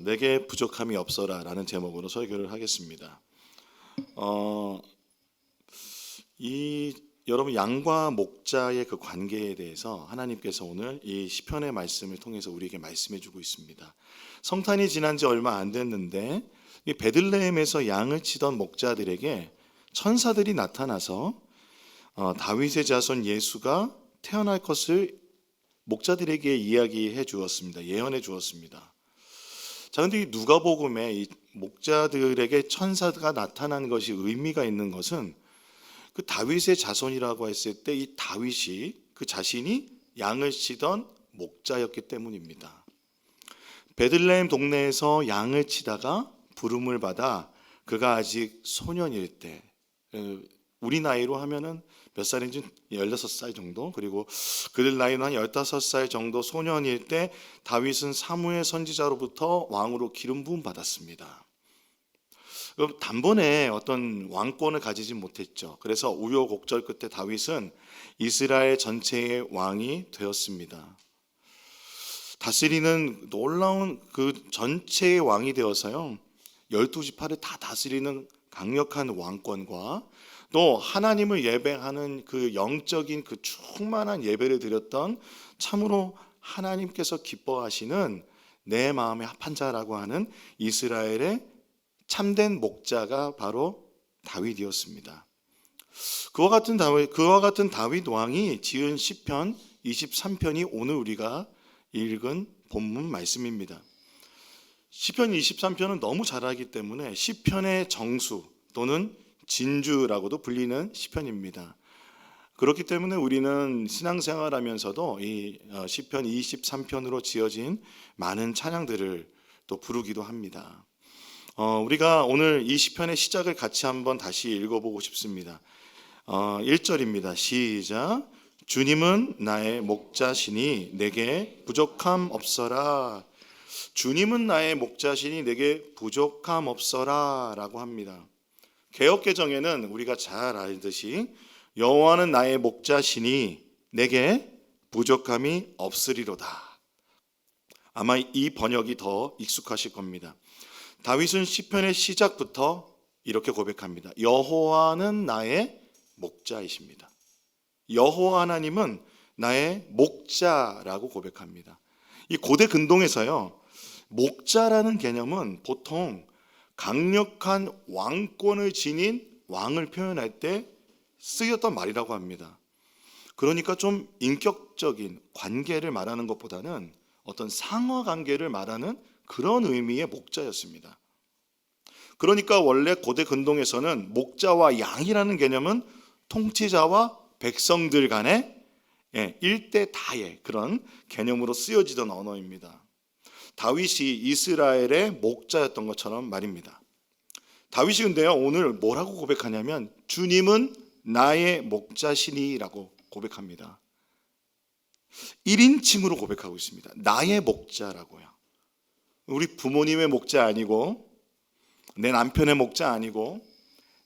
내게 부족함이 없어라 라는 제목으로 설교를 하겠습니다. 여러분 양과 목자의 그 관계에 대해서 하나님께서 오늘 이 시편의 말씀을 통해서 우리에게 말씀해 주고 있습니다. 성탄이 지난 지 얼마 안 됐는데 이 베들레헴에서 양을 치던 목자들에게 천사들이 나타나서 다윗의 자손 예수가 태어날 것을 목자들에게 이야기해 주었습니다. 예언해 주었습니다. 자, 근데 이 누가복음에 이 목자들에게 천사가 나타난 것이 의미가 있는 것은 그 다윗의 자손이라고 했을 때 이 다윗이 그 자신이 양을 치던 목자였기 때문입니다. 베들레헴 동네에서 양을 치다가 부름을 받아 그가 아직 소년일 때, 우리 나이로 하면은 몇 살인지 16살 정도, 그리고 그들 나이는 한 15살 정도 소년일 때 다윗은 사무엘 선지자로부터 왕으로 기름 부음 받았습니다. 단번에 어떤 왕권을 가지지 못했죠. 그래서 우여곡절 끝에 다윗은 이스라엘 전체의 왕이 되었습니다. 다스리는 놀라운 그 전체의 왕이 되어서요, 12지파를 다 다스리는 강력한 왕권과 또 하나님을 예배하는 그 영적인 그 충만한 예배를 드렸던 참으로 하나님께서 기뻐하시는 내 마음의 합한 자라고 하는 이스라엘의 참된 목자가 바로 다윗이었습니다. 그와 같은 다윗 왕이 지은 시편 23편이 오늘 우리가 읽은 본문 말씀입니다. 시편 23편은 너무 잘 알기 때문에 시편의 정수 또는 진주라고도 불리는 시편입니다. 그렇기 때문에 우리는 신앙생활하면서도 이 시편 23편으로 지어진 많은 찬양들을 또 부르기도 합니다. 우리가 오늘 이 시편의 시작을 같이 한번 다시 읽어보고 싶습니다. 1절입니다. 시작. 주님은 나의 목자시니 내게 부족함 없어라. 주님은 나의 목자시니 내게 부족함 없어라 라고 합니다. 개역개정에는 우리가 잘 알듯이 여호와는 나의 목자시니 내게 부족함이 없으리로다. 아마 이 번역이 더 익숙하실 겁니다. 다윗은 시편의 시작부터 이렇게 고백합니다. 여호와는 나의 목자이십니다. 여호와 하나님은 나의 목자라고 고백합니다. 이 고대 근동에서요, 목자라는 개념은 보통 강력한 왕권을 지닌 왕을 표현할 때 쓰였던 말이라고 합니다. 그러니까 좀 인격적인 관계를 말하는 것보다는 어떤 상하 관계를 말하는 그런 의미의 목자였습니다. 그러니까 원래 고대 근동에서는 목자와 양이라는 개념은 통치자와 백성들 간의 일대다의 그런 개념으로 쓰여지던 언어입니다. 다윗이 이스라엘의 목자였던 것처럼 말입니다. 다윗이 근데요, 오늘 뭐라고 고백하냐면 주님은 나의 목자시니라고 고백합니다. 1인칭으로 고백하고 있습니다. 나의 목자라고요. 우리 부모님의 목자 아니고, 내 남편의 목자 아니고,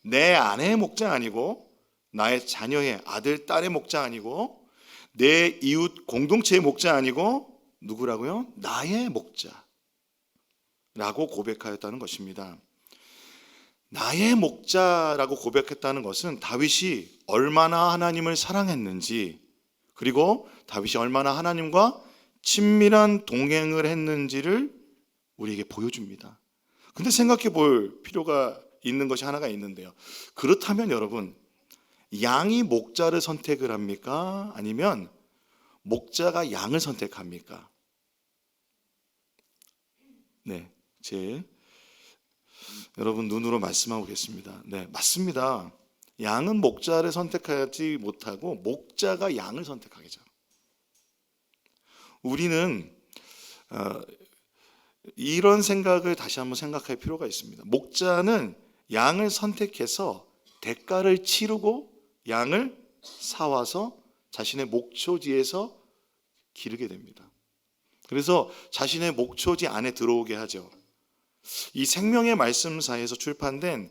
내 아내의 목자 아니고, 나의 자녀의 아들, 딸의 목자 아니고, 내 이웃 공동체의 목자 아니고, 누구라고요? 나의 목자라고 고백하였다는 것입니다. 나의 목자라고 고백했다는 것은 다윗이 얼마나 하나님을 사랑했는지, 그리고 다윗이 얼마나 하나님과 친밀한 동행을 했는지를 우리에게 보여줍니다. 근데 생각해 볼 필요가 있는 것이 하나가 있는데요. 그렇다면 여러분, 양이 목자를 선택을 합니까? 아니면 목자가 양을 선택합니까? 네, 여러분 눈으로 말씀하고 계십니다. 네, 맞습니다. 양은 목자를 선택하지 못하고 목자가 양을 선택하겠죠. 우리는 이런 생각을 다시 한번 생각할 필요가 있습니다. 목자는 양을 선택해서 대가를 치르고 양을 사와서 자신의 목초지에서 기르게 됩니다. 그래서 자신의 목초지 안에 들어오게 하죠. 이 생명의 말씀사에서 출판된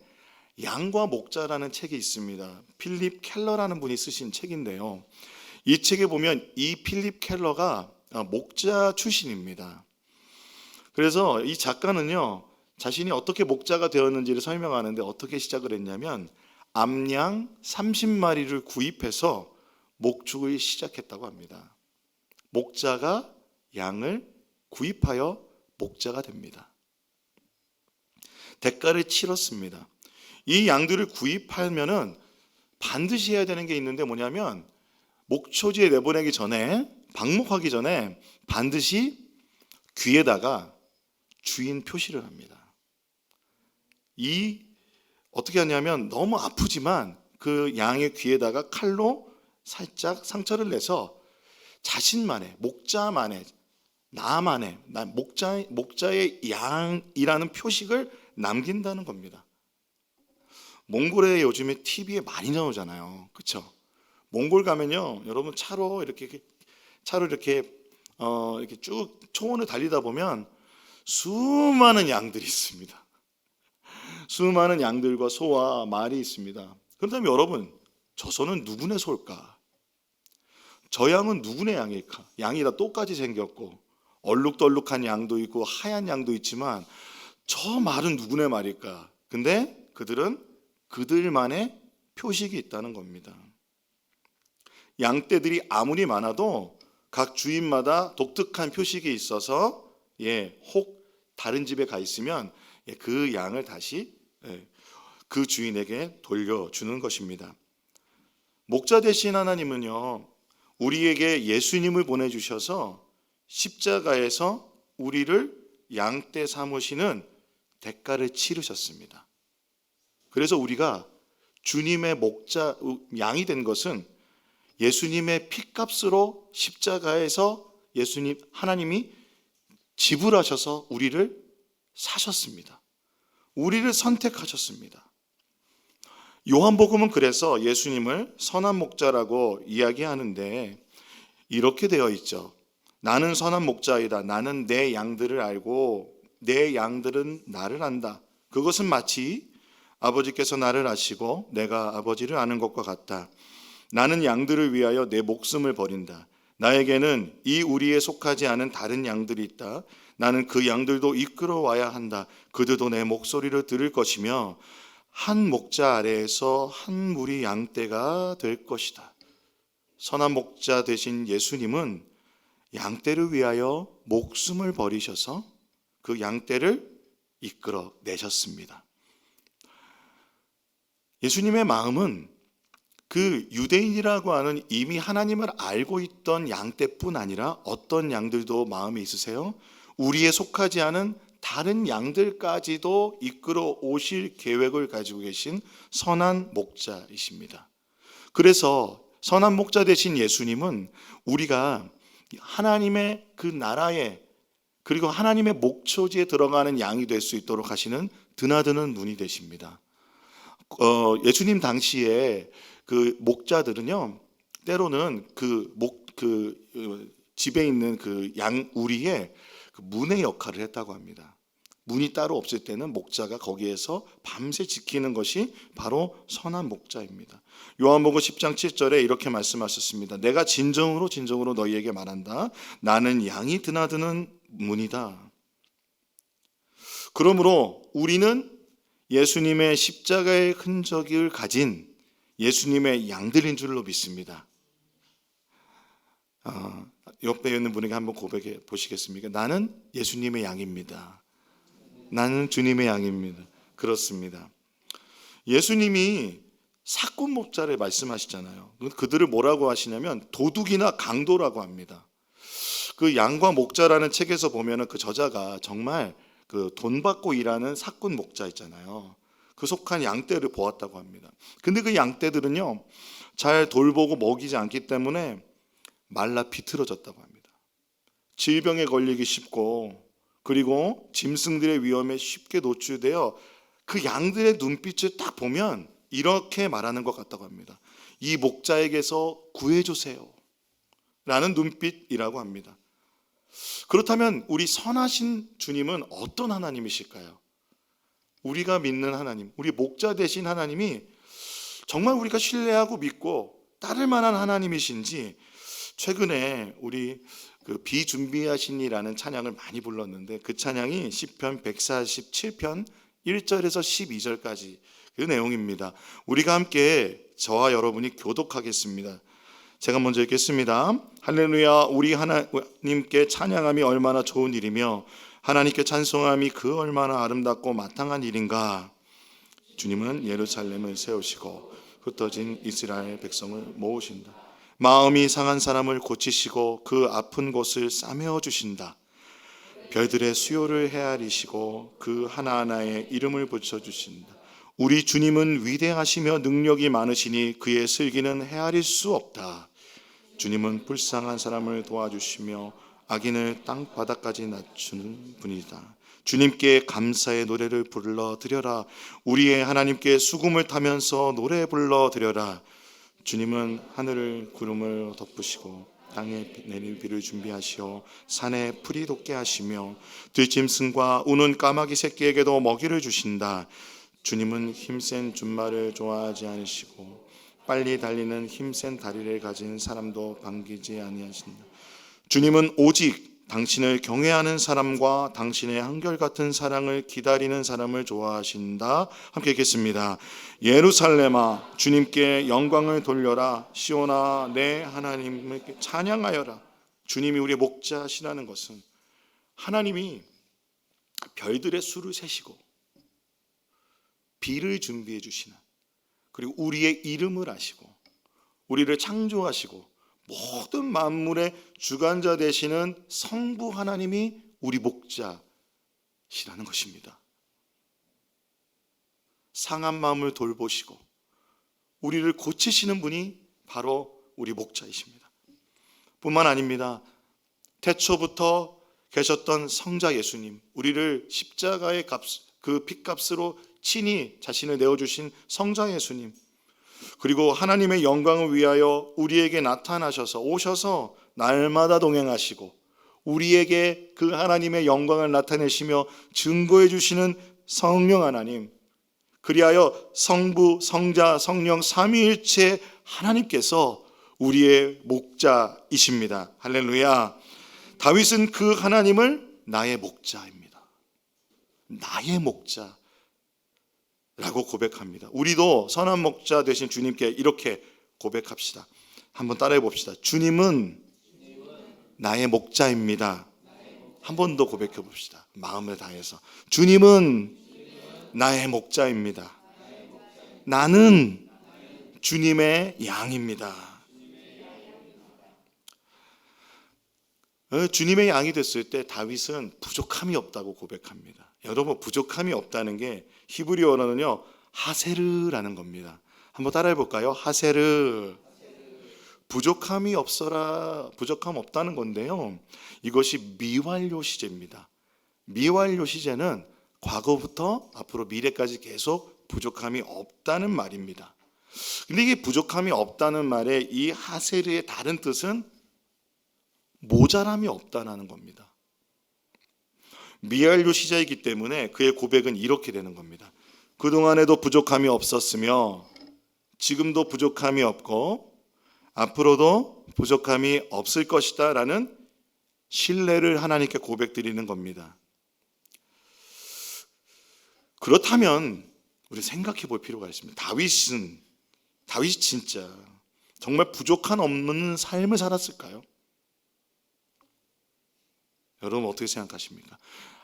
양과 목자라는 책이 있습니다. 필립 켈러라는 분이 쓰신 책인데요. 이 책에 보면 이 필립 켈러가 목자 출신입니다. 그래서 이 작가는요, 자신이 어떻게 목자가 되었는지를 설명하는데 어떻게 시작을 했냐면 암양 30마리를 구입해서 목축을 시작했다고 합니다. 목자가 양을 구입하여 목자가 됩니다. 대가를 치렀습니다. 이 양들을 구입하면은 반드시 해야 되는 게 있는데 뭐냐면 목초지에 내보내기 전에, 방목하기 전에 반드시 귀에다가 주인 표시를 합니다. 어떻게 하냐면 너무 아프지만 그 양의 귀에다가 칼로 살짝 상처를 내서 자신만의, 목자만의, 나만의, 목자의 양이라는 표식을 남긴다는 겁니다. 몽골에 요즘에 TV에 많이 나오잖아요. 그렇죠? 몽골 가면요, 여러분 차로 이렇게 쭉 초원을 달리다 보면 수많은 양들이 있습니다. 수많은 양들과 소와 말이 있습니다. 그렇다면 여러분, 저 소는 누구네 소일까? 저 양은 누구네 양일까? 양이 다 똑같이 생겼고 얼룩덜룩한 양도 있고 하얀 양도 있지만 저 말은 누구네 말일까? 근데 그들은 그들만의 표식이 있다는 겁니다. 양떼들이 아무리 많아도 각 주인마다 독특한 표식이 있어서 혹 다른 집에 가 있으면 그 양을 다시 그 주인에게 돌려주는 것입니다. 목자 되신 하나님은요, 우리에게 예수님을 보내주셔서 십자가에서 우리를 양떼 삼으시는 대가를 치르셨습니다. 그래서 우리가 주님의 목자, 양이 된 것은 예수님의 피값으로 십자가에서 하나님이 지불하셔서 우리를 사셨습니다. 우리를 선택하셨습니다. 요한복음은 그래서 예수님을 선한 목자라고 이야기하는데 이렇게 되어 있죠. 나는 선한 목자이다. 나는 내 양들을 알고 내 양들은 나를 안다. 그것은 마치 아버지께서 나를 아시고 내가 아버지를 아는 것과 같다. 나는 양들을 위하여 내 목숨을 버린다. 나에게는 이 우리에 속하지 않은 다른 양들이 있다. 나는 그 양들도 이끌어와야 한다. 그들도 내 목소리를 들을 것이며 한 목자 아래에서 한 무리 양떼가 될 것이다. 선한 목자 되신 예수님은 양떼를 위하여 목숨을 버리셔서 그 양떼를 이끌어 내셨습니다. 예수님의 마음은 그 유대인이라고 하는 이미 하나님을 알고 있던 양떼뿐 아니라 어떤 양들도 마음에 있으세요? 우리에 속하지 않은 다른 양들까지도 이끌어 오실 계획을 가지고 계신 선한 목자이십니다. 그래서 선한 목자 되신 예수님은 우리가 하나님의 그 나라에 그리고 하나님의 목초지에 들어가는 양이 될 수 있도록 하시는 드나드는 눈이 되십니다. 예수님 당시에 그 목자들은요, 때로는 집에 있는 그 양 우리에 그 문의 역할을 했다고 합니다. 문이 따로 없을 때는 목자가 거기에서 밤새 지키는 것이 바로 선한 목자입니다. 요한복음 10장 7절에 이렇게 말씀하셨습니다. 내가 진정으로 너희에게 말한다. 나는 양이 드나드는 문이다. 그러므로 우리는 예수님의 십자가의 흔적을 가진 예수님의 양들인 줄로 믿습니다. 옆에 있는 분에게 한번 고백해 보시겠습니까? 나는 예수님의 양입니다. 나는 주님의 양입니다. 그렇습니다. 예수님이 사꾼 목자를 말씀하시잖아요. 그들을 뭐라고 하시냐면 도둑이나 강도라고 합니다. 그 양과 목자라는 책에서 보면은 그 저자가 정말 그 돈 받고 일하는 사꾼 목자 있잖아요. 그 속한 양떼를 보았다고 합니다. 근데 그 양떼들은요, 잘 돌보고 먹이지 않기 때문에 말라 비틀어졌다고 합니다. 질병에 걸리기 쉽고 그리고 짐승들의 위험에 쉽게 노출되어 그 양들의 눈빛을 딱 보면 이렇게 말하는 것 같다고 합니다. 이 목자에게서 구해주세요 라는 눈빛이라고 합니다. 그렇다면 우리 선하신 주님은 어떤 하나님이실까요? 우리가 믿는 하나님, 우리 목자 되신 하나님이 정말 우리가 신뢰하고 믿고 따를 만한 하나님이신지 최근에 우리 그 비준비하시니라는 찬양을 많이 불렀는데 그 찬양이 시편 147편 1절에서 12절까지 그 내용입니다. 우리가 함께 저와 여러분이 교독하겠습니다. 제가 먼저 읽겠습니다. 할렐루야. 우리 하나님께 찬양함이 얼마나 좋은 일이며 하나님께 찬송함이 그 얼마나 아름답고 마땅한 일인가. 주님은 예루살렘을 세우시고 흩어진 이스라엘 백성을 모으신다. 마음이 상한 사람을 고치시고 그 아픈 곳을 싸매어 주신다. 별들의 수요를 헤아리시고 그 하나하나에 이름을 붙여주신다. 우리 주님은 위대하시며 능력이 많으시니 그의 슬기는 헤아릴 수 없다. 주님은 불쌍한 사람을 도와주시며 악인을 땅바닥까지 낮추는 분이다. 주님께 감사의 노래를 불러드려라. 우리의 하나님께 수금을 타면서 노래 불러드려라. 주님은 하늘을 구름을 덮으시고 땅에 내릴 비를 준비하시어 산에 풀이 돋게 하시며 들짐승과 우는 까마귀 새끼에게도 먹이를 주신다. 주님은 힘센 준말을 좋아하지 않으시고 빨리 달리는 힘센 다리를 가진 사람도 반기지 아니하신다. 주님은 오직 당신을 경외하는 사람과 당신의 한결같은 사랑을 기다리는 사람을 좋아하신다. 함께 읽겠습니다. 예루살렘아 주님께 영광을 돌려라. 시온아 내 하나님께 찬양하여라. 주님이 우리의 목자시라는 것은 하나님이 별들의 수를 세시고 비를 준비해 주시는, 그리고 우리의 이름을 아시고 우리를 창조하시고 모든 만물의 주관자 되시는 성부 하나님이 우리 목자시라는 것입니다. 상한 마음을 돌보시고 우리를 고치시는 분이 바로 우리 목자이십니다. 뿐만 아닙니다. 태초부터 계셨던 성자 예수님, 우리를 십자가의 그 핏값으로 친히 자신을 내어주신 성자 예수님, 그리고 하나님의 영광을 위하여 우리에게 나타나셔서 오셔서 날마다 동행하시고 우리에게 그 하나님의 영광을 나타내시며 증거해 주시는 성령 하나님, 그리하여 성부, 성자, 성령 삼위일체 하나님께서 우리의 목자이십니다. 할렐루야. 다윗은 그 하나님을 나의 목자입니다. 나의 목자 라고 고백합니다. 우리도 선한 목자 되신 주님께 이렇게 고백합시다. 한번 따라해 봅시다. 주님은 나의 목자입니다. 한 번 더 고백해 봅시다. 마음을 다해서. 주님은 나의 목자입니다. 나는 주님의 양입니다. 주님의 양이 됐을 때 다윗은 부족함이 없다고 고백합니다. 여러분, 부족함이 없다는 게 히브리어로는요 하세르라는 겁니다. 한번 따라해 볼까요? 하세르. 부족함이 없어라, 부족함 없다는 건데요, 이것이 미완료 시제입니다. 미완료 시제는 과거부터 앞으로 미래까지 계속 부족함이 없다는 말입니다. 근데 이게 부족함이 없다는 말의 이 하세르의 다른 뜻은 모자람이 없다는 겁니다. 미완료 시제이기 때문에 그의 고백은 이렇게 되는 겁니다. 그동안에도 부족함이 없었으며 지금도 부족함이 없고 앞으로도 부족함이 없을 것이다 라는 신뢰를 하나님께 고백드리는 겁니다. 그렇다면 우리 생각해 볼 필요가 있습니다. 다윗이 진짜 정말 부족한 없는 삶을 살았을까요? 여러분 어떻게 생각하십니까?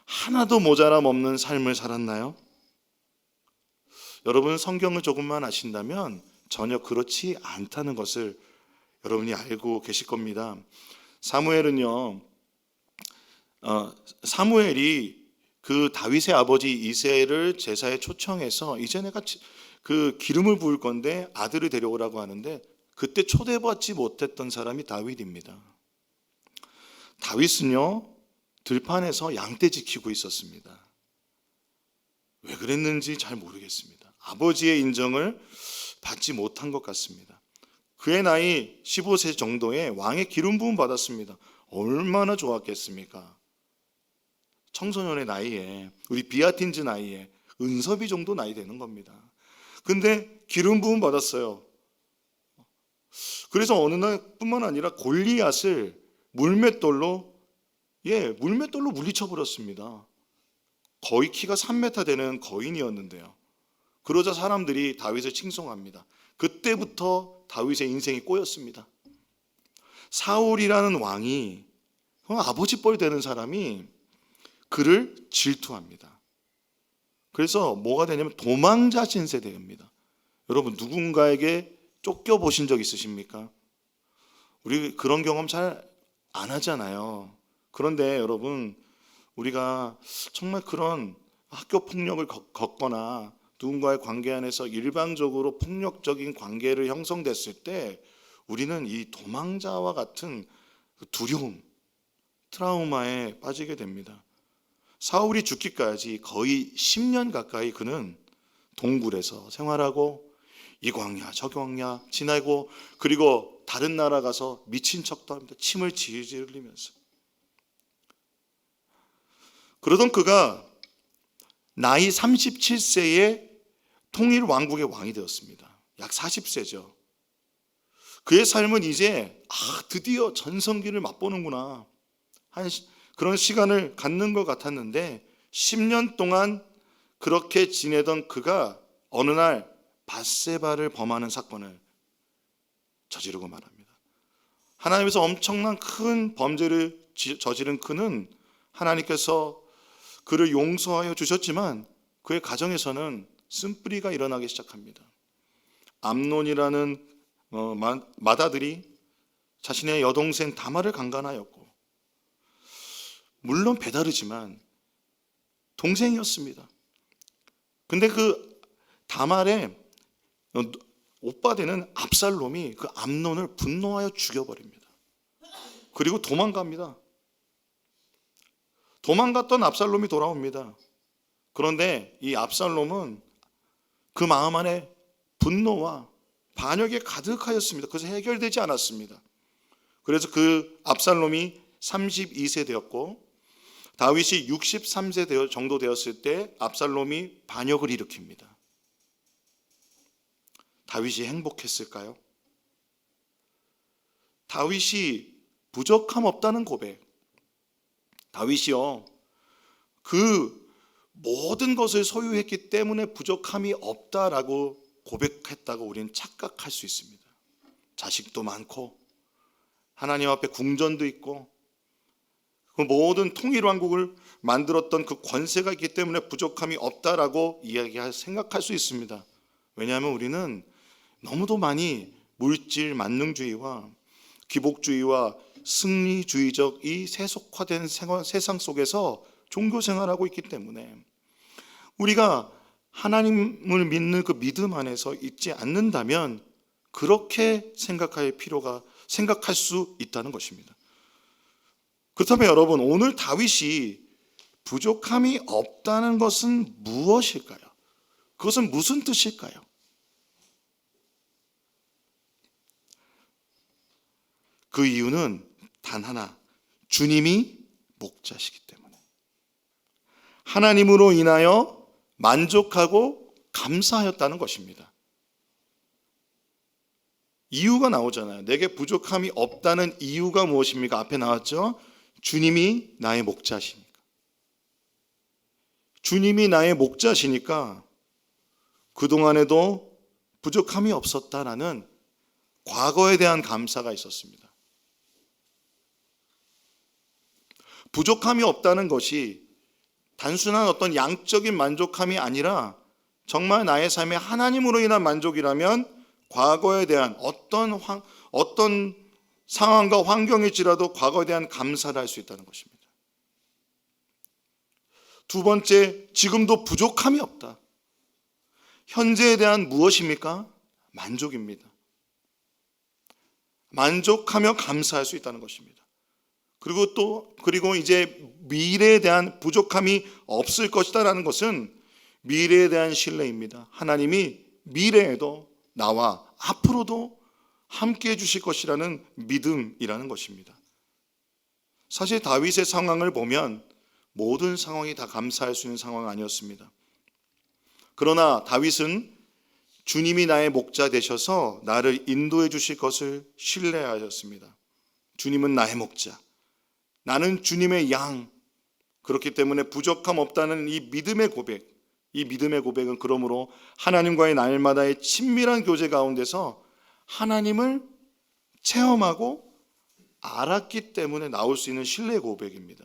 하나도 모자람 없는 삶을 살았나요? 여러분 성경을 조금만 아신다면 전혀 그렇지 않다는 것을 여러분이 알고 계실 겁니다. 사무엘은요, 사무엘이 그 다윗의 아버지 이새를 제사에 초청해서 이제 내가 그 기름을 부을 건데 아들을 데려오라고 하는데 그때 초대받지 못했던 사람이 다윗입니다. 다윗은요 들판에서 양떼 지키고 있었습니다. 왜 그랬는지 잘 모르겠습니다. 아버지의 인정을 받지 못한 것 같습니다. 그의 나이 15세 정도에 왕의 기름 부음 받았습니다. 얼마나 좋았겠습니까? 청소년의 나이에, 우리 비아틴즈 나이에 은섭이 정도 나이 되는 겁니다. 근데 기름 부음 받았어요. 그래서 어느 날 뿐만 아니라 골리앗을 물맷돌로 물리쳐 버렸습니다. 거의 키가 3m 되는 거인이었는데요. 그러자 사람들이 다윗을 칭송합니다. 그때부터 다윗의 인생이 꼬였습니다. 사울이라는 왕이, 아버지 뻘 되는 사람이 그를 질투합니다. 그래서 뭐가 되냐면 도망자 신세대입니다. 여러분, 누군가에게 쫓겨보신 적 있으십니까? 우리 그런 경험 잘 안 하잖아요. 그런데 여러분, 우리가 정말 그런 학교 폭력을 겪거나 누군가의 관계 안에서 일방적으로 폭력적인 관계를 형성됐을 때 우리는 이 도망자와 같은 두려움, 트라우마에 빠지게 됩니다. 사울이 죽기까지 거의 10년 가까이 그는 동굴에서 생활하고 이 광야 저 광야 지나고, 그리고 다른 나라 가서 미친 척도 합니다. 침을 질질 흘리면서. 그러던 그가 나이 37세에 통일 왕국의 왕이 되었습니다. 약 40세죠. 그의 삶은 이제 드디어 전성기를 맛보는구나, 그런 시간을 갖는 것 같았는데 10년 동안 그렇게 지내던 그가 어느 날 밧세바를 범하는 사건을 저지르고 말합니다. 하나님께서 엄청난 큰 범죄를 저지른 그는 하나님께서 그를 용서하여 주셨지만 그의 가정에서는 쓴뿌리가 일어나기 시작합니다. 암논이라는 맏아들이 자신의 여동생 다말을 강간하였고, 물론 배다르지만 동생이었습니다. 근데 그 다말의 오빠 되는 압살롬이 그 암논을 분노하여 죽여버립니다. 그리고 도망갑니다. 도망갔던 압살롬이 돌아옵니다. 그런데 이 압살롬은 그 마음 안에 분노와 반역에 가득하였습니다. 그래서 해결되지 않았습니다. 그래서 그 압살롬이 32세 되었고 다윗이 63세 정도 되었을 때 압살롬이 반역을 일으킵니다. 다윗이 행복했을까요? 다윗이 부족함 없다는 고백. 다윗이요, 그 모든 것을 소유했기 때문에 부족함이 없다라고 고백했다고 우리는 착각할 수 있습니다. 자식도 많고 하나님 앞에 궁전도 있고 그 모든 통일왕국을 만들었던 그 권세가 있기 때문에 부족함이 없다라고 생각할 수 있습니다. 왜냐하면 우리는 너무도 많이 물질 만능주의와 기복주의와 승리주의적 이 세속화된 세상 속에서 종교생활하고 있기 때문에 우리가 하나님을 믿는 그 믿음 안에서 있지 않는다면 그렇게 생각할 수 있다는 것입니다. 그렇다면 여러분, 오늘 다윗이 부족함이 없다는 것은 무엇일까요? 그것은 무슨 뜻일까요? 그 이유는 단 하나, 주님이 목자시기 때문에 하나님으로 인하여 만족하고 감사하였다는 것입니다. 이유가 나오잖아요. 내게 부족함이 없다는 이유가 무엇입니까? 앞에 나왔죠. 주님이 나의 목자시니까. 주님이 나의 목자시니까 그동안에도 부족함이 없었다라는 과거에 대한 감사가 있었습니다. 부족함이 없다는 것이 단순한 어떤 양적인 만족함이 아니라 정말 나의 삶에 하나님으로 인한 만족이라면 과거에 대한 어떤 상황과 환경일지라도 과거에 대한 감사를 할 수 있다는 것입니다. 두 번째, 지금도 부족함이 없다. 현재에 대한 무엇입니까? 만족입니다. 만족하며 감사할 수 있다는 것입니다. 그리고 이제 미래에 대한 부족함이 없을 것이다라는 것은 미래에 대한 신뢰입니다. 하나님이 미래에도 나와 앞으로도 함께 해주실 것이라는 믿음이라는 것입니다. 사실 다윗의 상황을 보면 모든 상황이 다 감사할 수 있는 상황은 아니었습니다. 그러나 다윗은 주님이 나의 목자 되셔서 나를 인도해 주실 것을 신뢰하였습니다. 주님은 나의 목자. 나는 주님의 양. 그렇기 때문에 부족함 없다는 이 믿음의 고백. 이 믿음의 고백은 그러므로 하나님과의 날마다의 친밀한 교제 가운데서 하나님을 체험하고 알았기 때문에 나올 수 있는 신뢰 고백입니다.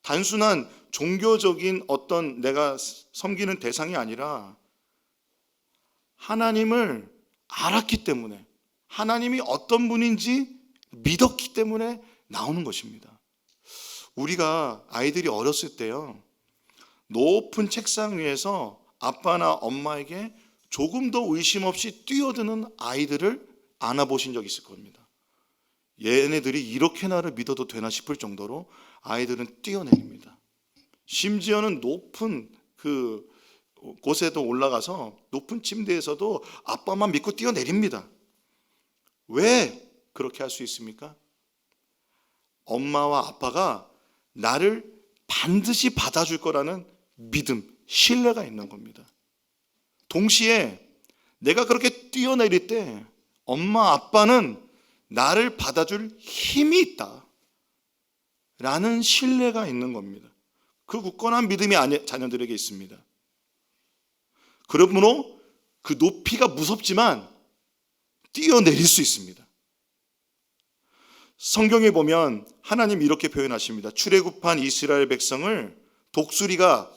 단순한 종교적인 어떤 내가 섬기는 대상이 아니라 하나님을 알았기 때문에, 하나님이 어떤 분인지 믿었기 때문에 나오는 것입니다. 우리가 아이들이 어렸을 때요, 높은 책상 위에서 아빠나 엄마에게 조금 더 의심 없이 뛰어드는 아이들을 안아보신 적 있을 겁니다. 얘네들이 이렇게 나를 믿어도 되나 싶을 정도로 아이들은 뛰어내립니다. 심지어는 높은 그 곳에도 올라가서 높은 침대에서도 아빠만 믿고 뛰어내립니다. 왜 그렇게 할 수 있습니까? 엄마와 아빠가 나를 반드시 받아줄 거라는 믿음, 신뢰가 있는 겁니다. 동시에 내가 그렇게 뛰어내릴 때 엄마, 아빠는 나를 받아줄 힘이 있다 라는 신뢰가 있는 겁니다. 그 굳건한 믿음이 자녀들에게 있습니다. 그러므로 그 높이가 무섭지만 뛰어내릴 수 있습니다. 성경에 보면 하나님 이렇게 표현하십니다. 출애굽한 이스라엘 백성을 독수리가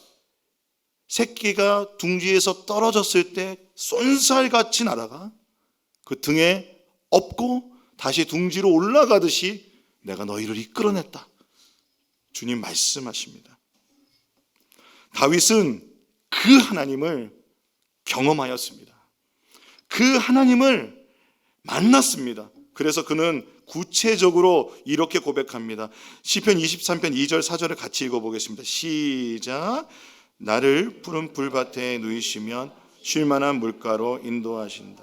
새끼가 둥지에서 떨어졌을 때 쏜살같이 날아가 그 등에 업고 다시 둥지로 올라가듯이 내가 너희를 이끌어냈다. 주님 말씀하십니다. 다윗은 그 하나님을 경험하였습니다. 그 하나님을 만났습니다. 그래서 그는 구체적으로 이렇게 고백합니다. 시편 23편 2절 4절을 같이 읽어보겠습니다. 시작. 나를 푸른 풀밭에 누이시면 쉴만한 물가로 인도하신다.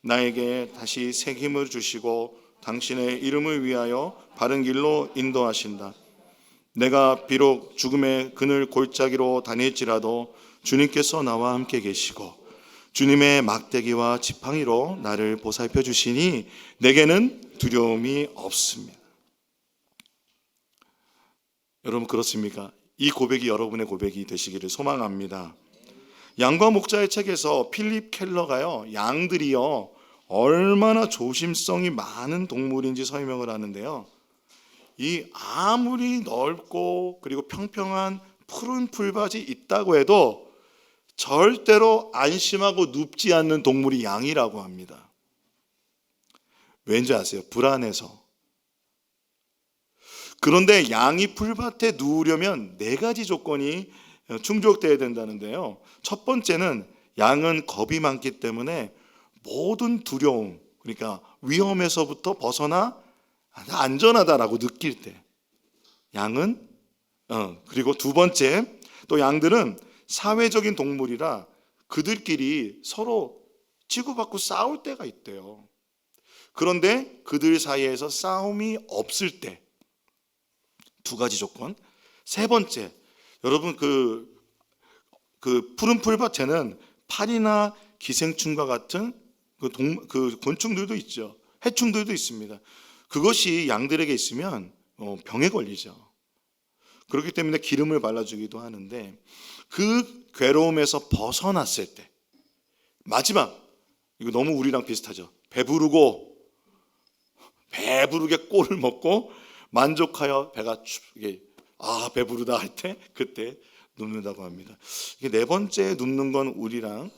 나에게 다시 새 힘을 주시고 당신의 이름을 위하여 바른 길로 인도하신다. 내가 비록 죽음의 그늘 골짜기로 다닐지라도 주님께서 나와 함께 계시고 주님의 막대기와 지팡이로 나를 보살펴 주시니 내게는 두려움이 없습니다. 여러분 그렇습니까? 이 고백이 여러분의 고백이 되시기를 소망합니다. 양과 목자의 책에서 필립 켈러가요, 양들이요 얼마나 조심성이 많은 동물인지 설명을 하는데요, 이 아무리 넓고 그리고 평평한 푸른 풀밭이 있다고 해도 절대로 안심하고 눕지 않는 동물이 양이라고 합니다. 왠지 아세요? 불안해서. 그런데 양이 풀밭에 누우려면 4가지 조건이 충족돼야 된다는데요. 첫 번째는 양은 겁이 많기 때문에 모든 두려움, 그러니까 위험에서부터 벗어나 안전하다라고 느낄 때 양은 그리고 두 번째, 또 양들은 사회적인 동물이라 그들끼리 서로 치고받고 싸울 때가 있대요. 그런데 그들 사이에서 싸움이 없을 때 2가지 조건. 세 번째, 여러분 그 푸른 풀밭에는 파리나 기생충과 같은 그 곤충들도 있죠. 해충들도 있습니다. 그것이 양들에게 있으면 병에 걸리죠. 그렇기 때문에 기름을 발라주기도 하는데 그 괴로움에서 벗어났을 때 마지막, 이거 너무 우리랑 비슷하죠. 배부르게 꼴을 먹고 만족하여 배가 배부르다 할 때 그때 눕는다고 합니다. 이게 4번째 눕는 건 우리랑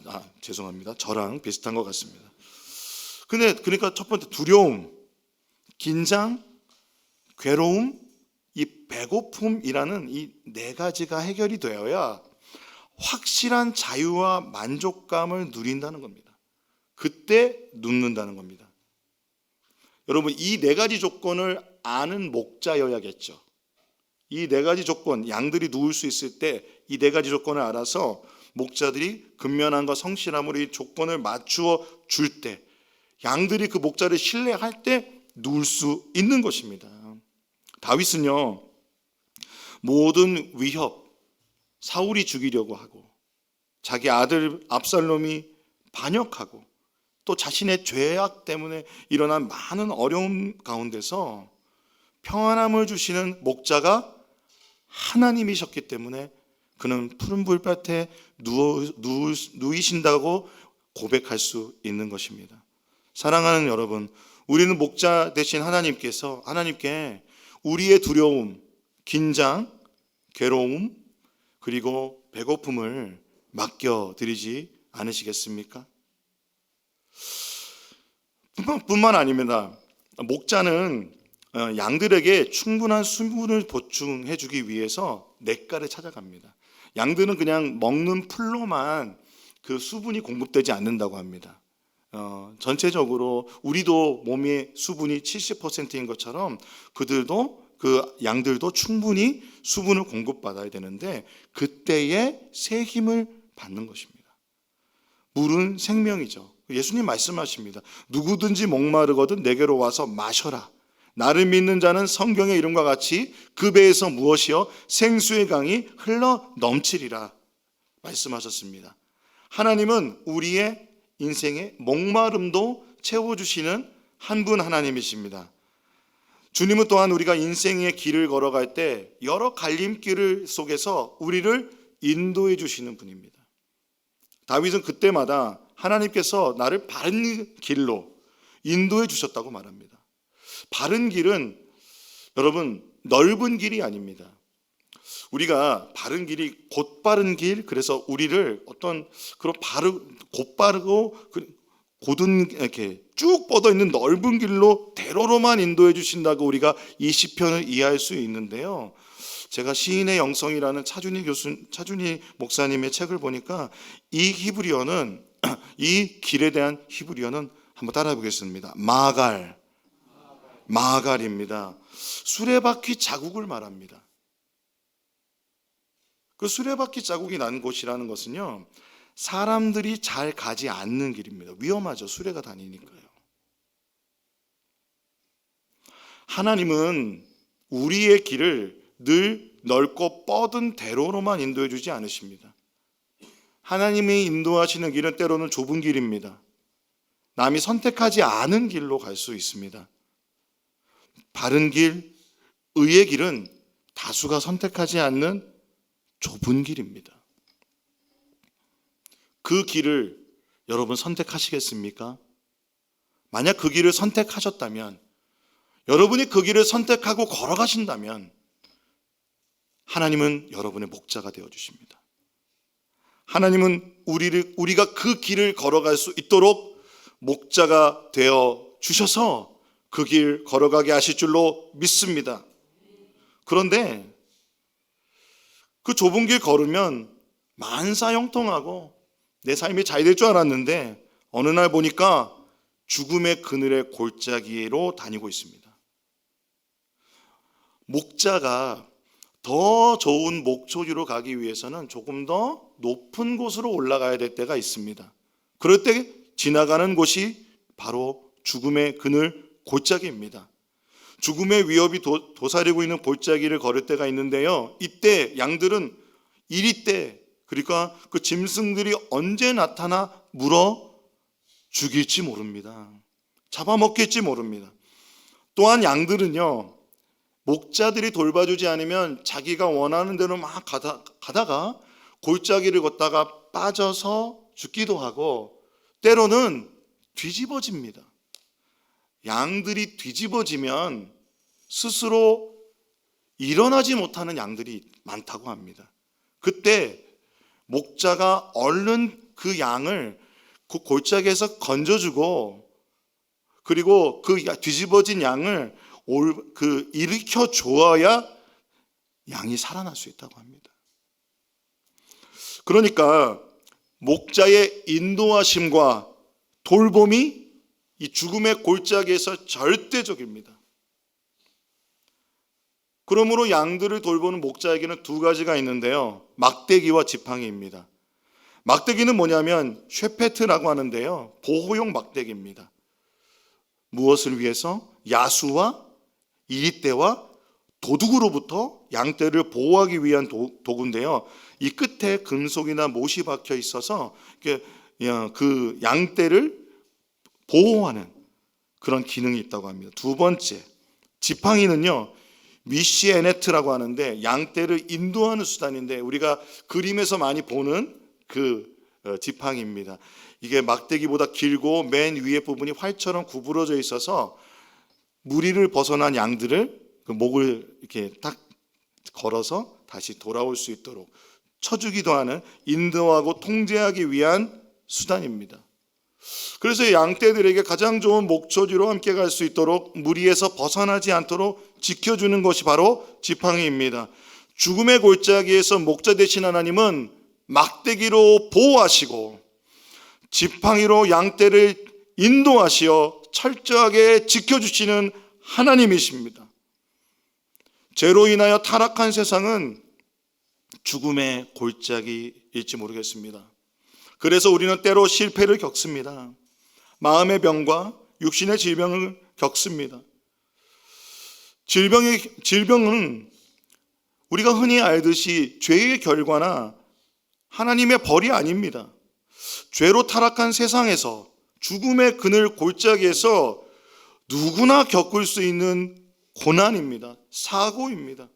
저랑 비슷한 것 같습니다. 근데 그러니까 첫 번째 두려움, 긴장, 괴로움, 이 배고픔이라는 이 4가지가 해결이 되어야 확실한 자유와 만족감을 누린다는 겁니다. 그때 눕는다는 겁니다. 여러분 이 4가지 조건을 아는 목자여야겠죠. 이 4가지 조건, 양들이 누울 수 있을 때 이 4가지 조건을 알아서 목자들이 근면함과 성실함으로 이 조건을 맞추어 줄 때, 양들이 그 목자를 신뢰할 때 누울 수 있는 것입니다. 다윗은요 모든 위협, 사울이 죽이려고 하고 자기 아들 압살롬이 반역하고 또 자신의 죄악 때문에 일어난 많은 어려움 가운데서 평안함을 주시는 목자가 하나님이셨기 때문에 그는 푸른 불밭에 누이신다고 고백할 수 있는 것입니다. 사랑하는 여러분, 우리는 목자 되신 하나님께 우리의 두려움, 긴장, 괴로움, 그리고 배고픔을 맡겨드리지 않으시겠습니까? 뿐만 아닙니다. 목자는 양들에게 충분한 수분을 보충해 주기 위해서 냇가를 찾아갑니다. 양들은 그냥 먹는 풀로만 그 수분이 공급되지 않는다고 합니다. 전체적으로 우리도 몸의 수분이 70%인 것처럼 그 양들도 충분히 수분을 공급받아야 되는데 그때에 새 힘을 받는 것입니다. 물은 생명이죠. 예수님 말씀하십니다. 누구든지 목마르거든 내게로 와서 마셔라. 나를 믿는 자는 성경의 이름과 같이 그 배에서 무엇이요? 생수의 강이 흘러 넘치리라 말씀하셨습니다. 하나님은 우리의 인생의 목마름도 채워주시는 한 분 하나님이십니다. 주님은 또한 우리가 인생의 길을 걸어갈 때 여러 갈림길 속에서 우리를 인도해 주시는 분입니다. 다윗은 그때마다 하나님께서 나를 바른 길로 인도해 주셨다고 말합니다. 바른 길은 여러분 넓은 길이 아닙니다. 우리가 바른 길이 곧바른 길, 그래서 우리를 어떤 그런 곧바르고 곧은 이렇게 쭉 뻗어 있는 넓은 길로 대로로만 인도해 주신다고 우리가 이 시편을 이해할 수 있는데요. 제가 시인의 영성이라는 차준희 목사님의 책을 보니까 이 히브리어는 이 길에 대한 히브리어는 한번 따라해 보겠습니다. 마갈입니다. 수레바퀴 자국을 말합니다. 그 수레바퀴 자국이 난 곳이라는 것은요, 사람들이 잘 가지 않는 길입니다. 위험하죠. 수레가 다니니까요. 하나님은 우리의 길을 늘 넓고 뻗은 대로로만 인도해 주지 않으십니다. 하나님이 인도하시는 길은 때로는 좁은 길입니다. 남이 선택하지 않은 길로 갈 수 있습니다. 바른 길, 의의 길은 다수가 선택하지 않는 좁은 길입니다. 그 길을 여러분 선택하시겠습니까? 만약 그 길을 선택하셨다면, 여러분이 그 길을 선택하고 걸어가신다면 하나님은 여러분의 목자가 되어주십니다. 하나님은 우리가 그 길을 걸어갈 수 있도록 목자가 되어주셔서 그 길 걸어가게 하실 줄로 믿습니다. 그런데 그 좁은 길 걸으면 만사형통하고 내 삶이 잘 될 줄 알았는데 어느 날 보니까 죽음의 그늘의 골짜기로 다니고 있습니다. 목자가 더 좋은 목초지로 가기 위해서는 조금 더 높은 곳으로 올라가야 될 때가 있습니다. 그럴 때 지나가는 곳이 바로 죽음의 그늘 골짜기입니다. 죽음의 위협이 도사리고 있는 골짜기를 걸을 때가 있는데요, 이때 양들은 이리 그러니까 그 짐승들이 언제 나타나 물어 죽일지 모릅니다. 잡아먹힐지 모릅니다. 또한 양들은요, 목자들이 돌봐주지 않으면 자기가 원하는 대로 막 가다가 골짜기를 걷다가 빠져서 죽기도 하고 때로는 뒤집어집니다. 양들이 뒤집어지면 스스로 일어나지 못하는 양들이 많다고 합니다. 그때 목자가 얼른 그 양을 그 골짜기에서 건져주고, 그리고 그 뒤집어진 양을 일으켜 주어야 양이 살아날 수 있다고 합니다. 그러니까 목자의 인도하심과 돌봄이 이 죽음의 골짜기에서 절대적입니다. 그러므로 양들을 돌보는 목자에게는 두 가지가 있는데요, 막대기와 지팡이입니다. 막대기는 뭐냐면 쉐페트라고 하는데요, 보호용 막대기입니다. 무엇을 위해서? 야수와 이리떼와 도둑으로부터 양떼를 보호하기 위한 도구인데요, 이 끝에 금속이나 못이 박혀 있어서 그 양떼를 보호하는 그런 기능이 있다고 합니다. 두 번째, 지팡이는요, 미시에네트라고 하는데 양떼를 인도하는 수단인데 우리가 그림에서 많이 보는 그 지팡이입니다. 이게 막대기보다 길고 맨 위에 부분이 활처럼 구부러져 있어서 무리를 벗어난 양들을 그 목을 이렇게 딱 걸어서 다시 돌아올 수 있도록 쳐주기도 하는, 인도하고 통제하기 위한 수단입니다. 그래서 양떼들에게 가장 좋은 목초지로 함께 갈 수 있도록 무리에서 벗어나지 않도록 지켜주는 것이 바로 지팡이입니다. 죽음의 골짜기에서 목자 되신 하나님은 막대기로 보호하시고 지팡이로 양떼를 인도하시어 철저하게 지켜주시는 하나님이십니다. 죄로 인하여 타락한 세상은 죽음의 골짜기일지 모르겠습니다. 그래서 우리는 때로 실패를 겪습니다. 마음의 병과 육신의 질병을 겪습니다. 질병은 우리가 흔히 알듯이 죄의 결과나 하나님의 벌이 아닙니다. 죄로 타락한 세상에서 죽음의 그늘 골짜기에서 누구나 겪을 수 있는 고난입니다. 사고입니다.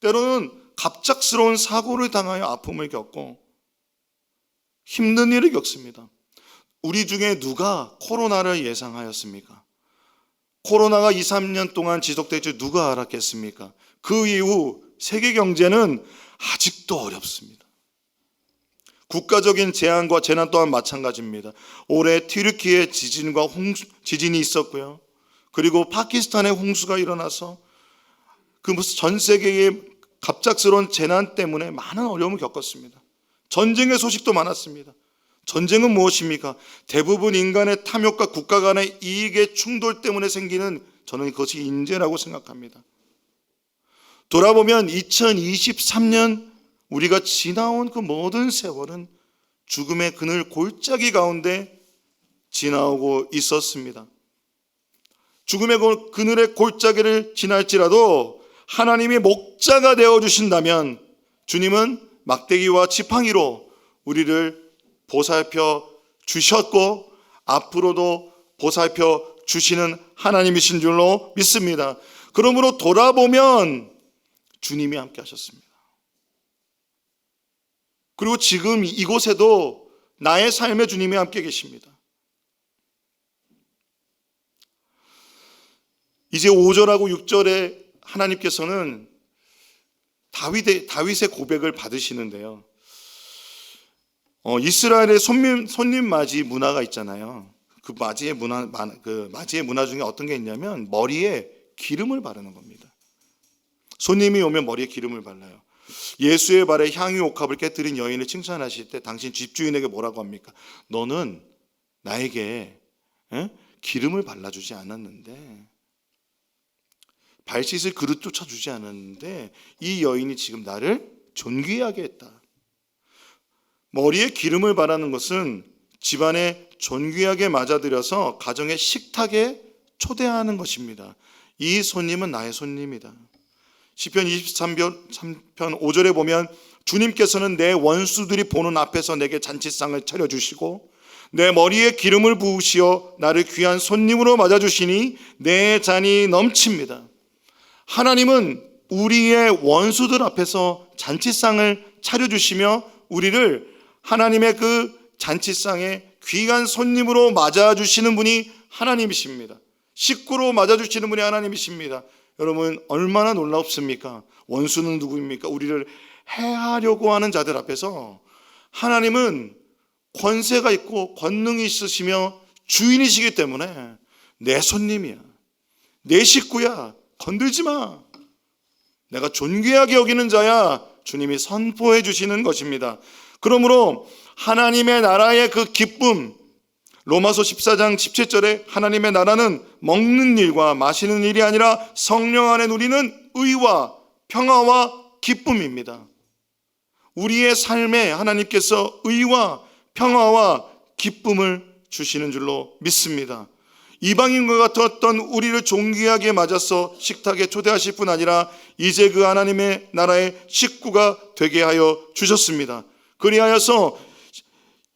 때로는 갑작스러운 사고를 당하여 아픔을 겪고 힘든 일을 겪습니다. 우리 중에 누가 코로나를 예상하였습니까? 코로나가 2, 3년 동안 지속될 줄 누가 알았겠습니까? 그 이후 세계 경제는 아직도 어렵습니다. 국가적인 재앙과 재난 또한 마찬가지입니다. 올해 튀르키예 지진이 있었고요. 그리고 파키스탄의 홍수가 일어나서 그 전 세계의 갑작스러운 재난 때문에 많은 어려움을 겪었습니다. 전쟁의 소식도 많았습니다. 전쟁은 무엇입니까? 대부분 인간의 탐욕과 국가 간의 이익의 충돌 때문에 생기는, 저는 그것이 인재라고 생각합니다. 돌아보면 2023년 우리가 지나온 그 모든 세월은 죽음의 그늘 골짜기 가운데 지나오고 있었습니다. 죽음의 그늘의 골짜기를 지날지라도 하나님이 목자가 되어주신다면 주님은 막대기와 지팡이로 우리를 보살펴 주셨고 앞으로도 보살펴 주시는 하나님이신 줄로 믿습니다. 그러므로 돌아보면 주님이 함께 하셨습니다. 그리고 지금 이곳에도 나의 삶에 주님이 함께 계십니다. 이제 5절하고 6절에 하나님께서는 다윗의 고백을 받으시는데요. 이스라엘의 손님 맞이 문화가 있잖아요. 그 맞이의 문화 중에 어떤 게 있냐면 머리에 기름을 바르는 겁니다. 손님이 오면 머리에 기름을 발라요. 예수의 발에 향유 옥합을 깨뜨린 여인을 칭찬하실 때 당신 집주인에게 뭐라고 합니까? 너는 나에게 기름을 발라주지 않았는데, 발 씻을 그릇조차 주지 않았는데 이 여인이 지금 나를 존귀하게 했다. 머리에 기름을 바르는 것은 집안에 존귀하게 맞아들여서 가정의 식탁에 초대하는 것입니다. 이 손님은 나의 손님이다. 시편 23편 5절에 보면 주님께서는 내 원수들이 보는 앞에서 내게 잔치상을 차려주시고 내 머리에 기름을 부으시어 나를 귀한 손님으로 맞아주시니 내 잔이 넘칩니다. 하나님은 우리의 원수들 앞에서 잔치상을 차려주시며 우리를 하나님의 그 잔치상에 귀한 손님으로 맞아주시는 분이 하나님이십니다. 식구로 맞아주시는 분이 하나님이십니다. 여러분 얼마나 놀랍습니까? 원수는 누구입니까? 우리를 해하려고 하는 자들 앞에서 하나님은 권세가 있고 권능이 있으시며 주인이시기 때문에 내 손님이야, 내 식구야, 건들지 마, 내가 존귀하게 여기는 자야, 주님이 선포해 주시는 것입니다. 그러므로 하나님의 나라의 그 기쁨, 로마서 14장 17절에 하나님의 나라는 먹는 일과 마시는 일이 아니라 성령 안에 누리는 의와 평화와 기쁨입니다. 우리의 삶에 하나님께서 의와 평화와 기쁨을 주시는 줄로 믿습니다. 이방인과 같았던 우리를 존귀하게 맞아서 식탁에 초대하실 뿐 아니라 이제 그 하나님의 나라의 식구가 되게 하여 주셨습니다. 그리하여서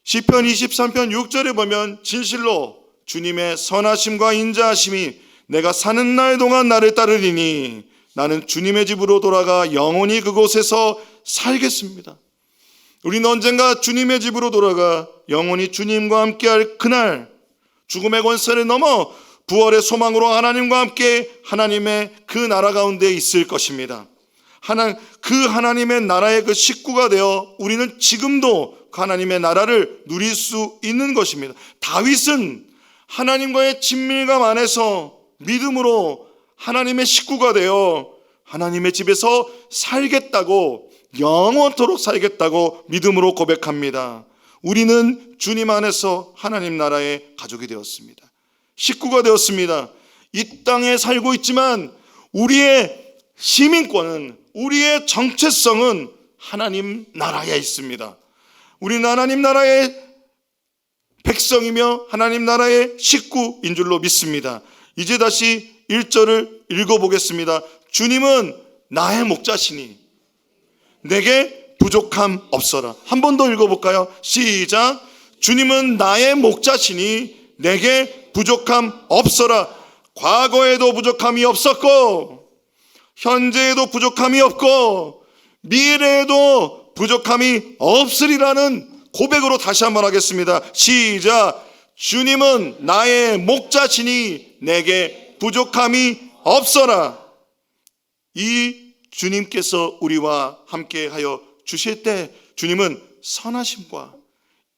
시편 23편 6절에 보면 진실로 주님의 선하심과 인자하심이 내가 사는 날 동안 나를 따르리니 나는 주님의 집으로 돌아가 영원히 그곳에서 살겠습니다. 우리는 언젠가 주님의 집으로 돌아가 영원히 주님과 함께할 그날, 죽음의 권세를 넘어 부활의 소망으로 하나님과 함께 하나님의 그 나라 가운데 있을 것입니다. 그 하나님의 나라의 그 식구가 되어 우리는 지금도 그 하나님의 나라를 누릴 수 있는 것입니다. 다윗은 하나님과의 친밀감 안에서 믿음으로 하나님의 식구가 되어 하나님의 집에서 살겠다고, 영원토록 살겠다고 믿음으로 고백합니다. 우리는 주님 안에서 하나님 나라의 가족이 되었습니다. 식구가 되었습니다. 이 땅에 살고 있지만 우리의 시민권은, 우리의 정체성은 하나님 나라에 있습니다. 우리는 하나님 나라의 백성이며 하나님 나라의 식구인 줄로 믿습니다. 이제 다시 1절을 읽어보겠습니다. 주님은 나의 목자시니 내게 부족함 없어라. 한 번 더 읽어볼까요? 시작. 주님은 나의 목자시니 내게 부족함 없어라. 과거에도 부족함이 없었고, 현재에도 부족함이 없고, 미래에도 부족함이 없으리라는 고백으로 다시 한번 하겠습니다. 시작. 주님은 나의 목자시니 내게 부족함이 없어라. 이 주님께서 우리와 함께하여 주실 때 주님은 선하심과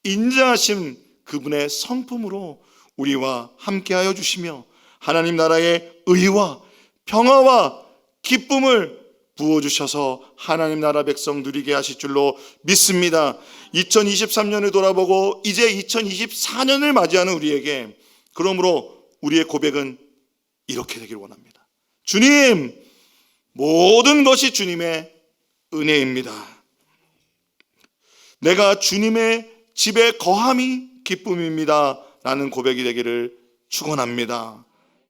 인자하심, 그분의 성품으로 우리와 함께하여 주시며 하나님 나라의 의와 평화와 기쁨을 부어주셔서 하나님 나라 백성 누리게 하실 줄로 믿습니다. 2023년을 돌아보고 이제 2024년을 맞이하는 우리에게, 그러므로 우리의 고백은 이렇게 되길 원합니다. 주님, 모든 것이 주님의 은혜입니다. 내가 주님의 집에 거함이 기쁨입니다 라는 고백이 되기를 축원합니다.